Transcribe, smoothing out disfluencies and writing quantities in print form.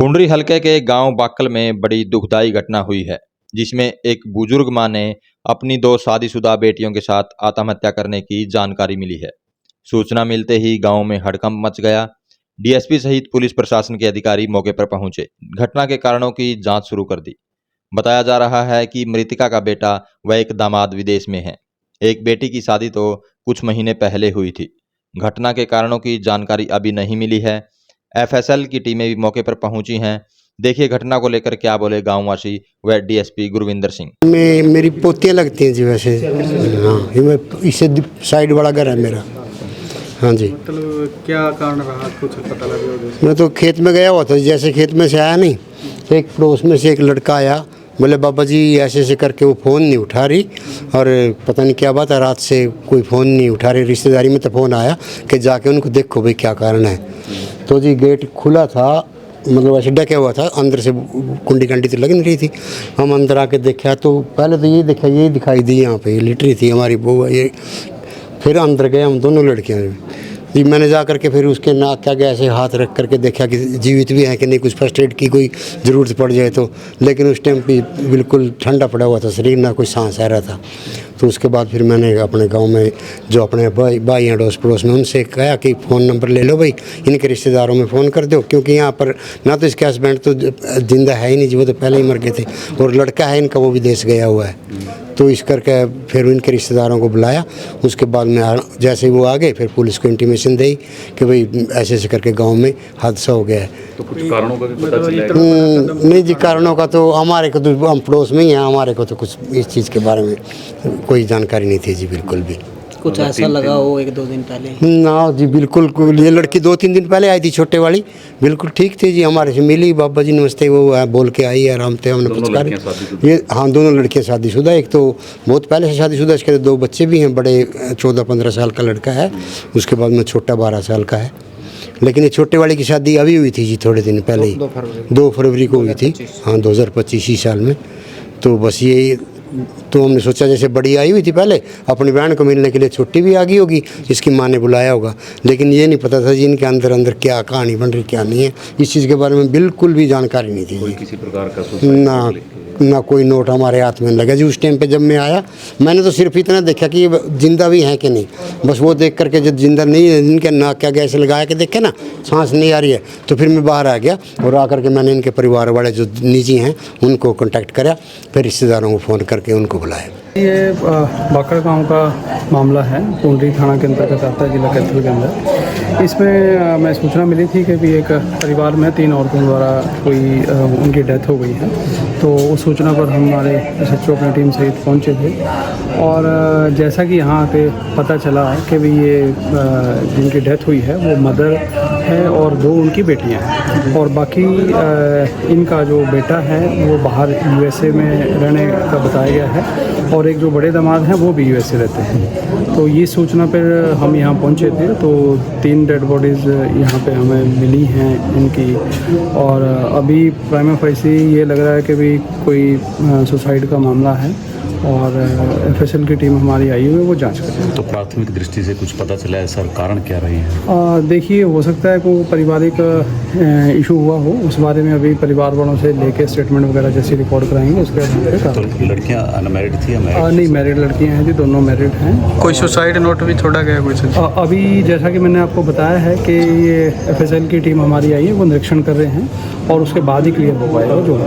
पुंडरी हलके के गांव बाक्कल में बड़ी दुखदाई घटना हुई है, जिसमें एक बुजुर्ग मां ने अपनी दो शादीशुदा बेटियों के साथ आत्महत्या करने की जानकारी मिली है। सूचना मिलते ही गांव में हड़कंप मच गया। डीएसपी सहित पुलिस प्रशासन के अधिकारी मौके पर पहुंचे, घटना के कारणों की जांच शुरू कर दी। बताया जा रहा है कि मृतका का बेटा व एक दामाद विदेश में है। एक बेटी की शादी तो कुछ महीने पहले हुई थी। घटना के कारणों की जानकारी अभी नहीं मिली है। एफएसएल की टीमें भी मौके पर पहुंची हैं। देखिए घटना को लेकर क्या बोले गांववासी व डीएसपी गुरविंदर सिंह। मेरी पोतियाँ लगती हैं जी वैसे। हाँ, ये इससे साइड वाला घर है मेरा। हाँ जी। मतलब क्या कारण रहा, कुछ पता लगा? मैं तो खेत में गया हुआ था, जैसे खेत में से आया नहीं, एक पड़ोस में से एक लड़का आया, बोले बाबा जी ऐसे ऐसे करके, वो फ़ोन नहीं उठा रही और पता नहीं क्या बात है, रात से कोई फ़ोन नहीं उठा रही। रिश्तेदारी में तो फ़ोन आया कि जाके उनको देखो भाई क्या कारण है। तो जी गेट खुला था, मतलब ऐसे ढका हुआ था, अंदर से कुंडी कंडी तो लग नहीं रही थी। हम अंदर आके देखा तो पहले तो यही देखा, यही दिखाई दी यहाँ पे लिट रही थी हमारी बहू ये। फिर अंदर गए हम दोनों लड़कियाँ जी। मैंने जा करके फिर उसके नाक के आगे ऐसे हाथ रख करके देखा कि जीवित भी है कि नहीं, कुछ फर्स्ट एड की कोई ज़रूरत पड़ जाए तो। लेकिन उस टाइम पे बिल्कुल ठंडा पड़ा हुआ था शरीर, ना कोई सांस आ रहा था। तो उसके बाद फिर मैंने अपने गांव में जो अपने भाई हैं अड़ोस पड़ोस में, उनसे कहा कि फ़ोन नंबर ले लो भाई, इनके रिश्तेदारों में फ़ोन कर दो, क्योंकि यहाँ पर ना तो इसके हस्बैंड तो जिंदा है ही नहीं जी, वो तो पहले ही मर गए थे, और लड़का है इनका वो विदेश गया हुआ है। तो इस करके फिर उनके रिश्तेदारों को बुलाया। उसके बाद में जैसे ही वो आ गए फिर पुलिस को इंटीमेशन दी कि भाई ऐसे ऐसे करके गांव में हादसा हो गया है। तो कुछ कारणों का भी पता चला? नहीं जी, कारणों का तो हमारे को तो, हम पड़ोस में ही हैं, हमारे को तो कुछ इस चीज़ के बारे में कोई जानकारी नहीं थी जी, बिल्कुल भी। कुछ ऐसा लगा हो एक दो दिन पहले? ना जी बिल्कुल। ये लड़की 2-3 दिन पहले आई थी, छोटे वाली, बिल्कुल ठीक थी जी, हमारे से मिली, बाबा जी नमस्ते वो बोल के आई, आराम से हमने पुचकार। ये हाँ, दोनों लड़कियां शादीशुदा, एक तो बहुत पहले से शादीशुदा, इसके 2 बच्चे भी हैं, बड़े 14-15 साल का लड़का है, उसके बाद में छोटा 12 साल का है। लेकिन ये छोटे वाले की शादी अभी हुई थी जी, थोड़े दिन पहले ही, 2 फरवरी को हुई थी। हाँ, 2025 साल में। तो बस ये तो हमने सोचा जैसे बड़ी आई हुई थी पहले, अपनी बहन को मिलने के लिए, छुट्टी भी आ गई होगी, इसकी माँ ने बुलाया होगा। लेकिन ये नहीं पता था जी इनके अंदर अंदर क्या कहानी बन रही क्या नहीं है, इस चीज़ के बारे में बिल्कुल भी जानकारी नहीं थी जी। किसी प्रकार का ना कोई नोट हमारे हाथ में लगा जी। उस टाइम पे जब मैं आया, मैंने तो सिर्फ इतना देखा कि ये जिंदा भी हैं कि नहीं, बस वो देख करके जब जिंदा नहीं है, इनके नाक क्या गैस लगा के देखे ना, सांस नहीं आ रही है, तो फिर मैं बाहर आ गया और आकर के मैंने इनके परिवार वाले जो निजी हैं उनको कॉन्टैक्ट करा, फिर रिश्तेदारों को फ़ोन करके उनको बुलाया। ये बाक्कल गांव का मामला है, पुंडरी थाना के अंतर्गत आता है, जिला कैथल के अंदर। इसमें मैं सूचना मिली थी कि भी एक परिवार में 3 औरतों द्वारा कोई उनकी डेथ हो गई है। तो उस सूचना पर हमारे SHO अपनी टीम सहित पहुंचे थे, और जैसा कि यहाँ पे पता चला कि भी ये जिनकी डेथ हुई है वो मदर है और 2 उनकी बेटियाँ हैं, और बाकी इनका जो बेटा है वो बाहर USA में रहने का बताया गया है, और एक जो बड़े दामाद हैं वो भी USA रहते हैं। तो ये सूचना पर हम यहाँ पहुँचे थे, तो 3 डेड बॉडीज़ यहाँ पे हमें मिली हैं इनकी, और अभी प्राइमा फेसी ये लग रहा है कि भी कोई सुसाइड का मामला है, और FSL की टीम हमारी आई हुई है, वो जांच कर रही है। तो प्राथमिक दृष्टि से कुछ पता चला है सर, कारण क्या रही है? देखिए, हो सकता है कि वो पारिवारिक इशू हुआ हो, उस बारे में अभी परिवार वालों से लेके स्टेटमेंट वगैरह जैसे रिकॉर्ड कराएंगे, उसके बाद। तो लड़कियां अनमैरिड थी या मैरिड? नहीं, मैरिड लड़कियां हैं जी, दोनों मैरिड हैं। कोई सुसाइड नोट भी छोड़ा गया कुछ? अभी जैसा कि मैंने आपको बताया है कि ये FSL की टीम हमारी आई है, वो निरीक्षण कर रहे हैं, और उसके बाद ही क्लियर हो पाएगा जो